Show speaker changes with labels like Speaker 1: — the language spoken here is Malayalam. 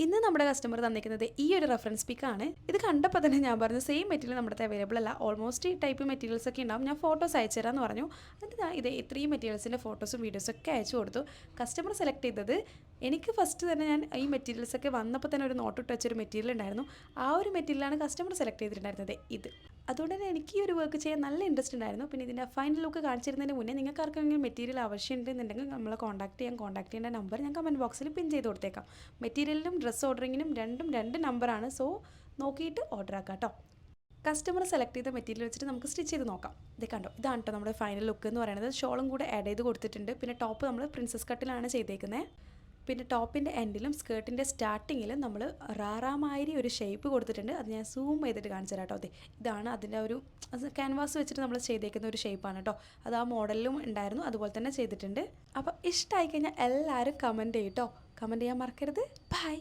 Speaker 1: ഇന്ന് നമ്മുടെ കസ്റ്റമർ തന്നിരിക്കുന്നത് ഈ ഒരു റെഫറൻസ് പിക്കാണ്. ഇത് കണ്ടപ്പോൾ തന്നെ ഞാൻ പറഞ്ഞു സെയിം മെറ്റീരിയൽ നമ്മുടെ അവൈലബിൾ അല്ല, ഓൾമോസ്റ്റ് ഈ ടൈപ്പ് മെറ്റീരിയൽസ് ഒക്കെ ഉണ്ടാവും, ഞാൻ ഫോട്ടോസ് അയച്ചു തരാമെന്ന് പറഞ്ഞു. എന്നിട്ട് ഞാൻ ഇത് ഇത്രയും മെറ്റീരിയൽസിൻ്റെ ഫോട്ടോസും വീഡിയോസൊക്കെ അയച്ചു കൊടുത്തു. കസ്റ്റമർ സെലക്ട് ചെയ്തത് എനിക്ക് ഫസ്റ്റ് തന്നെ ഞാൻ ഈ മെറ്റീരിയൽസൊക്കെ വന്നപ്പോൾ തന്നെ ഒരു നോട്ട് ഇട്ട് വെച്ചൊരു മെറ്റീരിയൽ ഉണ്ടായിരുന്നു. ആ ഒരു മെറ്റീരിയലാണ് കസ്റ്റമർ സെലക്ട് ചെയ്തിട്ടുണ്ടായിരുന്നത് ഇത്. അതുകൊണ്ട് തന്നെ എനിക്ക് ഈ ഒരു വർക്ക് ചെയ്യാൻ നല്ല ഇൻട്രസ്റ്റ് ഉണ്ടായിരുന്നു. പിന്നെ ഇതിൻ്റെ ഫൈനൽ ലുക്ക് കാണിച്ചിരുന്നതിന് മുന്നേ നിങ്ങൾക്ക് ആർക്കെങ്കിലും മെറ്റീരിയൽ ആവശ്യമുണ്ടെന്നുണ്ടെങ്കിൽ നമ്മളെ കോൺടാക്ട് ചെയ്യേണ്ട നമ്പർ ഞാൻ കമൻറ്റ് ബോക്സിൽ പിൻ ചെയ്ത് കൊടുത്തേക്കാം. മെറ്റീരിയലിനും ഡ്രസ്സ് ഓർഡറിങ്ങിനും രണ്ടും രണ്ട് നമ്പറാണ്. സോ നോക്കിയിട്ട് ഓർഡർ ആക്കാം കേട്ടോ. കസ്റ്റമർ സെലക്ട് ചെയ്ത മെറ്റീരിയൽ വെച്ചിട്ട് നമുക്ക് സ്റ്റിച്ച് ചെയ്ത് നോക്കാം. ഇത് കണ്ടോ, ഇതാണ് കേട്ടോ നമ്മുടെ ഫൈനൽ ലുക്ക് എന്ന് പറയുന്നത്. ഷോളും കൂടെ ആഡ് ചെയ്ത് കൊടുത്തിട്ടുണ്ട്. പിന്നെ ടോപ്പ് നമ്മൾ പ്രിൻസസ് കട്ടിലാണ് ചെയ്തേക്കുന്നത്. പിന്നെ ടോപ്പിൻ്റെ എൻഡിലും സ്കേർട്ടിൻ്റെ സ്റ്റാർട്ടിങ്ങിലും നമ്മൾ റാറാമാതിരി ഒരു ഷേപ്പ് കൊടുത്തിട്ടുണ്ട്. അത് ഞാൻ സൂം ചെയ്തിട്ട് കാണിച്ചു തരാം കേട്ടോ. അതെ, ഇതാണ് അതിൻ്റെ ഒരു ക്യാൻവാസ് വെച്ചിട്ട് നമ്മൾ ചെയ്തേക്കുന്ന ഒരു ഷേപ്പാണ് കേട്ടോ. അത് ആ മോഡലിലും ഉണ്ടായിരുന്നു, അതുപോലെ തന്നെ ചെയ്തിട്ടുണ്ട്. അപ്പോൾ ഇഷ്ടമായി കഴിഞ്ഞാൽ എല്ലാവരും കമൻറ്റ് ചെയ്യും കേട്ടോ. കമൻറ്റ് ചെയ്യാൻ മറക്കരുത്. ബൈ.